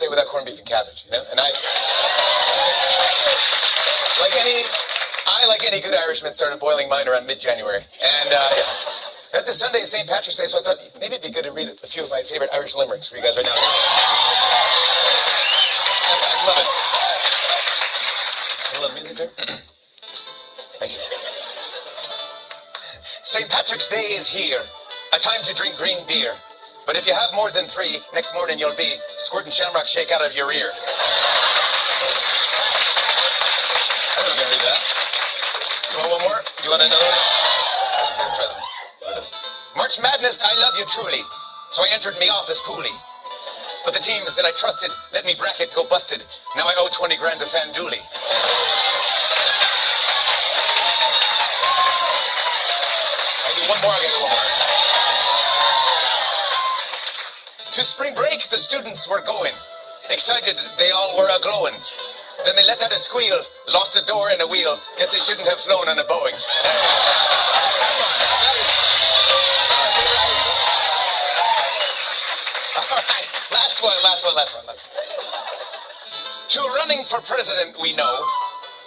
day without corned beef and cabbage, you know? And like any good Irishman, started boiling mine around mid-January. And, yeah. This Sunday is St. Patrick's Day, so I thought maybe it'd be good to read a few of my favorite Irish limericks for you guys right now. I love it. A little music there? Thank you. St. Patrick's Day is here, a time to drink green beer. But if you have more than 3, next morning you'll be squirting shamrock shake out of your ear. I'm not gonna read that. You want one more? Do you want another one? Try this one. March Madness, I love you truly. So I entered me office poorly. But the teams that I trusted let me bracket go busted. Now I owe 20 grand to Fandooley. I'll do one more, I'll get one more. To spring break, the students were going. Excited, they all were a-glowing. Then they let out a squeal, lost a door and a wheel. Guess they shouldn't have flown on a Boeing. All right, last one. To running for president, we know.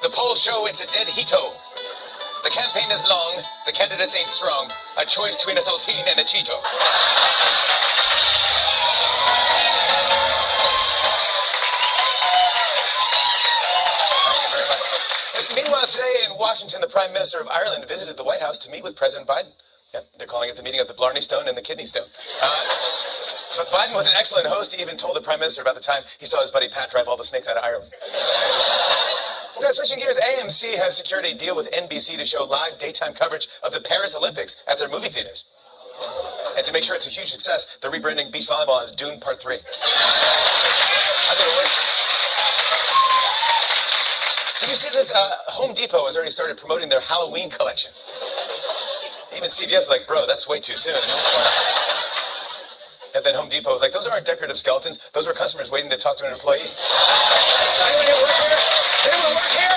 The polls show it's a dead heat-o. The campaign is long, the candidates ain't strong. A choice between a saltine and a Cheeto. Meanwhile, today in Washington, the Prime Minister of Ireland visited the White House to meet with President Biden. Yep, they're calling it the meeting of the Blarney Stone and the Kidney Stone. But Biden was an excellent host. He even told the Prime Minister about the time he saw his buddy Pat drive all the snakes out of Ireland. Now, switching gears, AMC has secured a deal with NBC to show live daytime coverage of the Paris Olympics at their movie theaters. And to make sure it's a huge success, they're rebranding beach volleyball as Dune Part 3. I think it'll work. Did you see this? Home Depot has already started promoting their Halloween collection. Even CVS is like, bro, that's way too soon. And then Home Depot was like, those aren't decorative skeletons. Those are customers waiting to talk to an employee. Does anyone work here? Does anyone work here?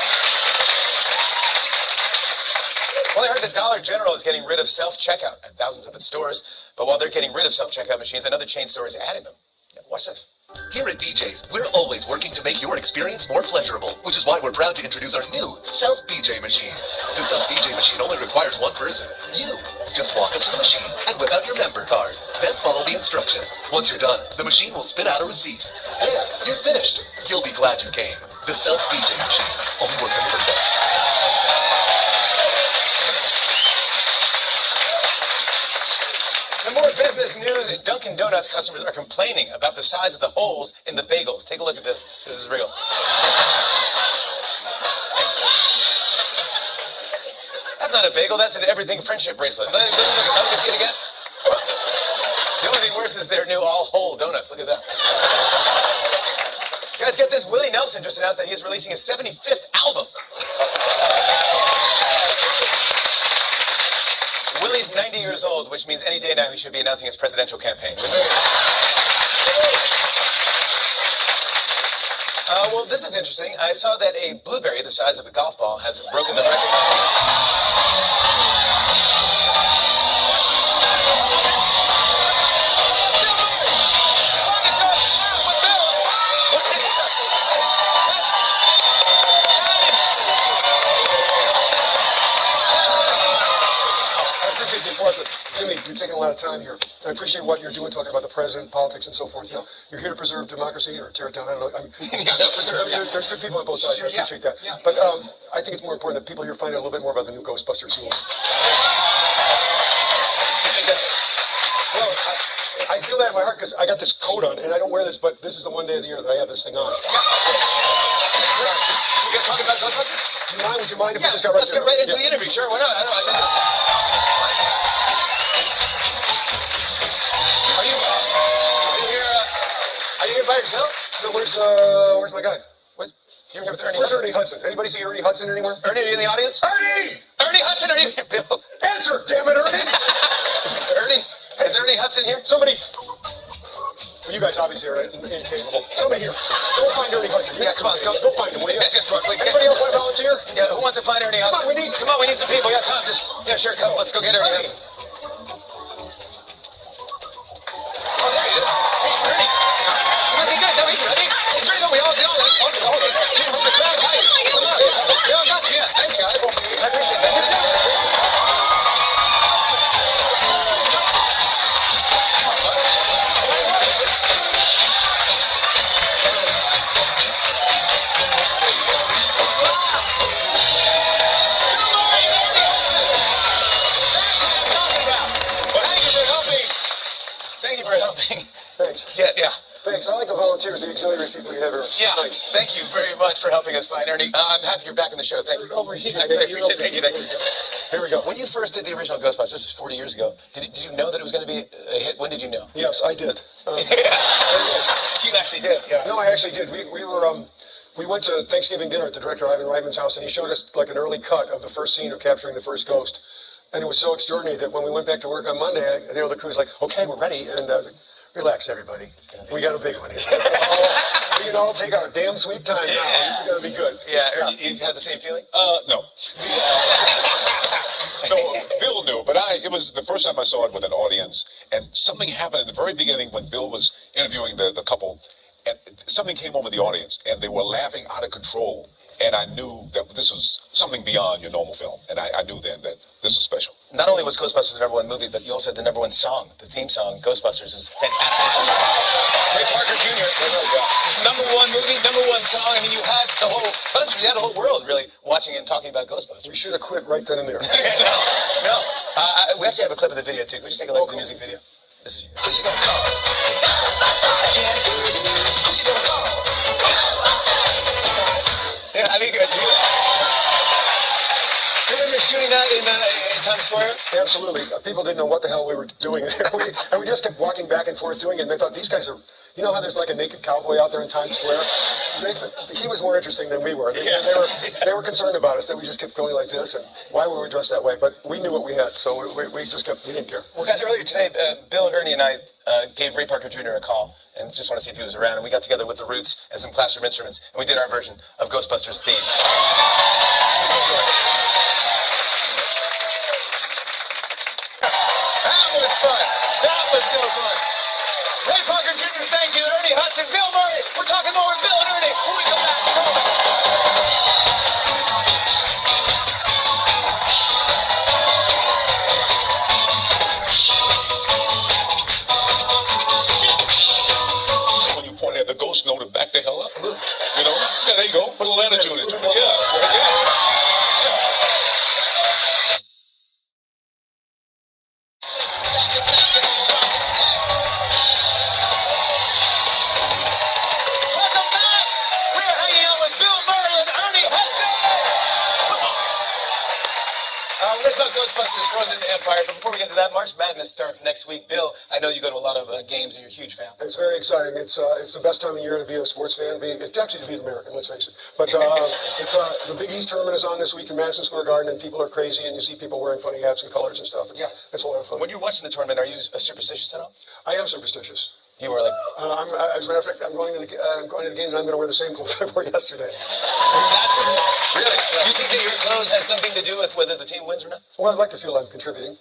Well, I heard that Dollar General is getting rid of self-checkout at thousands of its stores. But while they're getting rid of self-checkout machines, another chain store is adding them. Yeah, watch this. Here at BJ's, we're always working to make your experience more pleasurable, which is why we're proud to introduce our new Self-BJ machine. The Self-BJ machine only requires one person, you. Just walk up to the machine and whip out your member card. Then follow the instructions. Once you're done, the machine will spit out a receipt. There, you're finished. You'll be glad you came. The Self-BJ machine only works on your birthday. Some more business news. Dunkin' Donuts customers are complaining about the size of the holes in the bagels. Take a look at this. This is real. That's not a bagel. That's an everything friendship bracelet. Let me see it again. The only thing worse is their new all-hole donuts. Look at that. You guys get this? Willie Nelson just announced that he is releasing his 75th album. Willie's 90 years old, which means any day now he should be announcing his presidential campaign. Well, this is interesting. I saw that a blueberry the size of a golf ball has broken the record. Jimmy, you're taking a lot of time here. I appreciate what you're doing, talking about the president, politics, and so forth. You know, you're here to preserve democracy or tear it down. I don't know. There's good people on both sides. I appreciate that. Yeah. But I think it's more important that people here find out a little bit more about the new Ghostbusters movie. Well, I feel that in my heart because I got this coat on, and I don't wear this, but this is the one day of the year that I have this thing on. You guys talking about Ghostbusters? Would you mind if we just got right let's get right into the interview. Sure, why not? I mean, this is... Are you here by yourself? No, where's my guy? You're here with Ernie Where's Hudson. Ernie Hudson? Anybody see Ernie Hudson anywhere? Ernie, are you in the audience? Ernie! Ernie Hudson, are you here? Bill? Answer, damn it, Ernie! Is Ernie Hudson here? Somebody... Well, you guys obviously are incapable. Somebody here. Go find Ernie Hudson. Yeah, come on, let's go. Go find him, will you? Yeah, just please. Anybody else want to volunteer? Yeah, who wants to find Ernie Hudson? Come on, we need some people. Yeah, come on, yeah, sure, come. Let's go get Ernie Hudson. Oh, there he is. Hey, Ernie. Was he good? No, he's ready. the auxiliary people you have here. Yeah, Nice. thank you very much for helping us find Ernie. I'm happy you're back in the show. Thank you. Over here. I appreciate it. Thank you. Here we go. When you first did the original Ghostbusters, this is 40 years ago, did you know that it was going to be a hit? When did you know? Yes, I did. You actually did, yeah. No, I actually did. We went to Thanksgiving dinner at the director Ivan Reitman's house, and he showed us like an early cut of the first scene of capturing the first ghost. And it was so extraordinary that when we went back to work on Monday, the crew's like, okay, we're ready. And I was like, relax, everybody. We got a big one here. We can all take our damn sweet time now. This is going to be good. Yeah, you've had the same feeling? No. No, Bill knew, but it was the first time I saw it with an audience, and something happened at the very beginning when Bill was interviewing the couple, and something came over the audience, and they were laughing out of control, and I knew that this was something beyond your normal film, and I knew then that this was special. Not only was Ghostbusters the #1 movie, but you also had the #1 song. The theme song, Ghostbusters, is fantastic. Ray Parker Jr., #1 movie, #1 song. I mean, you had the whole country, you had the whole world really watching and talking about Ghostbusters. We should have quit right then and there. No. We actually have a clip of the video too. Could we just take a look at the music video? This is. Who you gonna call? Yeah, I mean, do you remember shooting that in Times Square? Absolutely. People didn't know what the hell we were doing there. We just kept walking back and forth doing it, and they thought, these guys are, you know how there's like a naked cowboy out there in Times Square? He was more interesting than we were. They were concerned about us, that we just kept going like this, and why were we dressed that way? But we knew what we had, so we didn't care. Well, guys, earlier today, Bill, Ernie, and I gave Ray Parker Jr. a call, and just want to see if he was around, and we got together with the Roots and some classroom instruments, and we did our version of Ghostbusters theme. That was so fun. Ray Parker Jr., thank you. Ernie Hudson, Bill Murray. We're talking more with Bill and Ernie when we come back. Come on back. When you point at the ghost note, it back the hell up. You know? Yeah, there you go. Put a little attitude into it. Yeah. Welcome back. We are hanging out with Bill Murray and Ernie Hudson. Come on. We're going to talk Ghostbusters Frozen Empire, but before we get to that, March Madness starts next week. Bill, I know you go to a lot of games and you're a huge fan. It's very exciting. It's the best time of year to be a sports fan. It's actually to be an American, let's face it. But it's the Big East tournament is on this week in Madison Square Garden, and people are crazy, and you see people wearing funny hats and colors and stuff. It's a lot of fun. When you're watching the tournament, are you superstitious at all? I am superstitious. You were like, As a matter of fact, I'm going to the game, and I'm going to wear the same clothes I wore yesterday. that's really? You think that your clothes has something to do with whether the team wins or not? Well, I'd like to feel I'm contributing.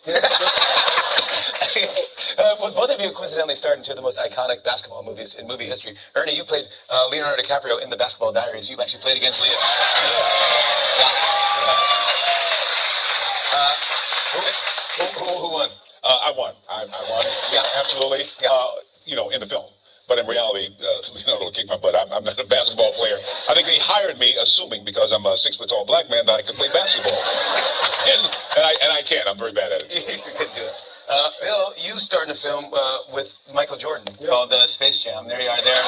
Well, both of you coincidentally starred in two of the most iconic basketball movies in movie history. Ernie, you played Leonardo DiCaprio in The Basketball Diaries. You actually played against Leo. Who won? I won. I won. Yeah. Absolutely. Yeah. In the film. But in reality, Leonardo kicked my butt. I'm not a basketball player. I think they hired me assuming because I'm a 6-foot-tall black man that I could play basketball. and I can't. I'm very bad at it. You could do it. Bill, you starred in a film with Michael Jordan called Space Jam. There you are there.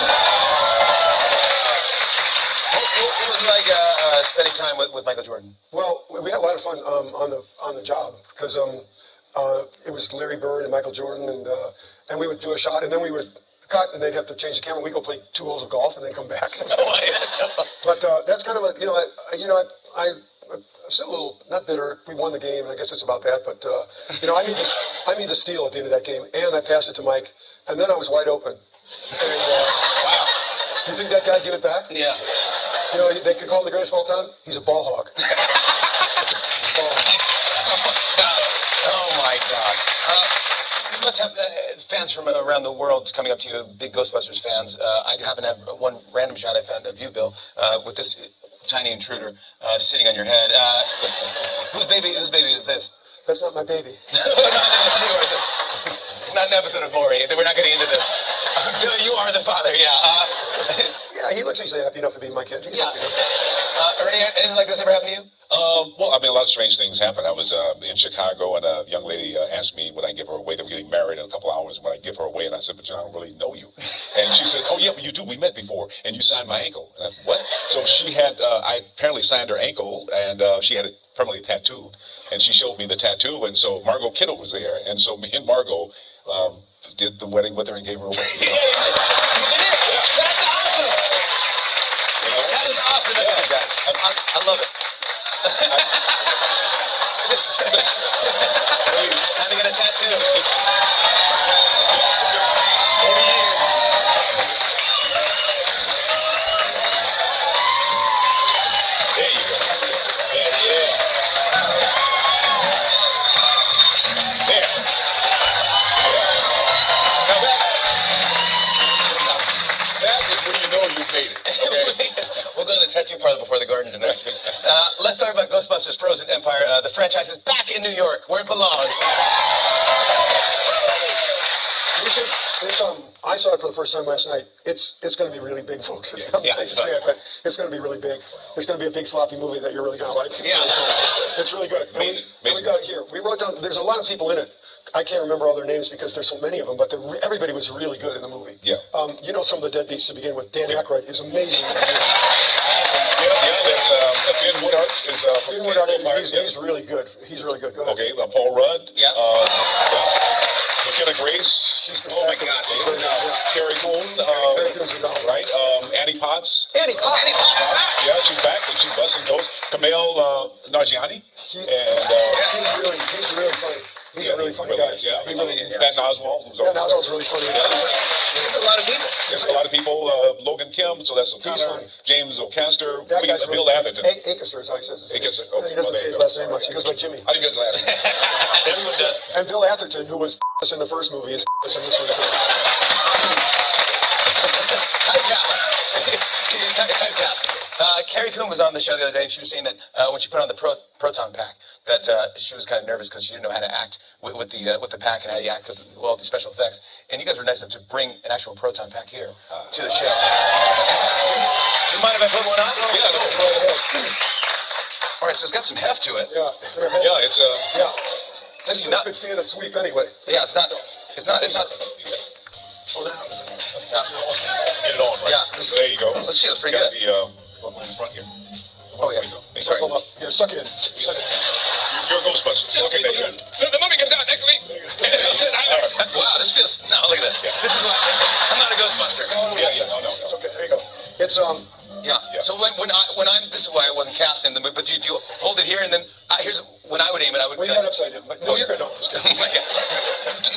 What was it like spending time with Michael Jordan? Well, we had a lot of fun on the job because it was Larry Bird and Michael Jordan, and we would do a shot, and then we would cut, and they'd have to change the camera. We'd go play 2 holes of golf, and then come back. But that's kind of I'm still a little not bitter. We won the game, and I guess it's about that. But I made the steal at the end of that game, and I passed it to Mike, and then I was wide open. And, Wow. You think that guy give it back? Yeah. They could call him the greatest of all time. He's a ball hog. Oh my gosh. You must have fans from around the world coming up to you, big Ghostbusters fans. I happen to have one random shot I found of you, Bill, with this tiny intruder sitting on your head. Whose baby is this? That's not my baby. It's not an episode of Maury. We're not getting into this. Bill, you are the father, yeah. Yeah, he looks easily happy enough to be my kid. He's happy enough. Ernie, anything like this ever happened to you? Well, I mean, a lot of strange things happened. I was in Chicago, and a young lady asked me would I give her away. They were getting married in a couple hours, and would I give her away? And I said, but I don't really know you. And she said, oh, yeah, but you do. We met before, and you signed my ankle. And I said, what? So she had, I apparently signed her ankle, and she had it permanently tattooed. And she showed me the tattoo, and so Margot Kidder was there. And so me and Margot did the wedding with her and gave her away. You did it! That's awesome! That is awesome. I love it. Time to get a tattoo. 40 years. There you go. Yeah. There. Now that is when you know you made it. Okay? We'll go to the tattoo parlor before the garden tonight. Let's talk about Ghostbusters Frozen Empire. The franchise is back in New York, where it belongs. I saw it for the first time last night. It's going to be really big, folks. It's going to be say it, but it's going to be really big. It's going to be a big sloppy movie that you're really going to like. It's really good. Amazing. We got it here. We wrote down. There's a lot of people in it. I can't remember all their names because there's so many of them, but everybody was really good in the movie. Yeah. You know some of the deadbeats to begin with. Dan Aykroyd is amazing. That's Finn Woodard is Finn Woodard, he's really good. He's really good. Go ahead. Okay, Paul Rudd. Yes. McKenna Grace. Oh my gosh. Carrie Coon. Right. Annie Potts. Annie Potts. Annie Potts is back. Yeah, she's back and she's busting those. Kamel Nanjiani. He's really funny. He's a really funny guy. Yeah. He really is. Patton Oswalt. Patton Oswalt's really funny. There's a lot of people. There's a lot of people. Logan Kim, so that's O'Connor. funny. James O'Caster. That guy's Bill really Atherton. Acaster is how he says his name. Acaster, okay. He doesn't say his last name much. He goes by Jimmy. I think that's last. Everyone does. And Bill Atherton, who was in the first movie, is in this one too. Typecast. Carrie Coon was on the show the other day, and she was saying that when she put on the Proton pack, that she was kind of nervous because she didn't know how to act with the pack and how to act because of all the special effects. And you guys were nice enough to bring an actual Proton pack here to the show. Do you mind if I put one on? Yeah, All right, so it's got some heft to it. yeah, it's Yeah. This is Not could stand a sweep anyway. Yeah, it's not. Hold it. Yeah. Get it on, right? Yeah, There you go. Let's see, that's pretty Got good. the one in front here. Oh yeah. Sorry. Hold up. Here, suck it in. Suck it. You're a Ghostbusters. Okay, there you go. So the movie comes out next week. Wow, this feels. No, look at that. This is why I'm not a Ghostbuster. Yeah, no. It's okay. There you go. It's Yeah. So when I'm this is why I wasn't cast in the movie. But do you hold it here and then here's when I would aim it. I would. well, you got upside down. But no, you're good. No, just kidding.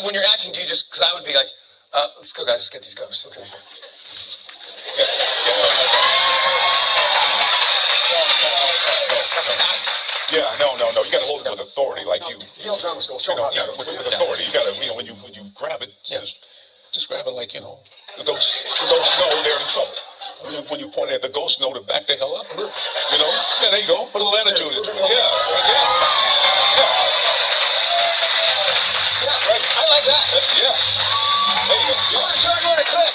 When you're acting, do you just? Because I would be like, let's go, guys. Let's get these ghosts. Okay. Yeah, no. You got to hold it with authority, like you. Yale Drama School. Show You know, them how with authority. You got to, when you grab it, just grab it like the ghosts know they're in trouble. When you point at the ghosts know to back the hell up. Yeah, there you go. Put a little attitude into it. Yeah. Right. I like that. Yeah. There you go. I want to show everyone a clip.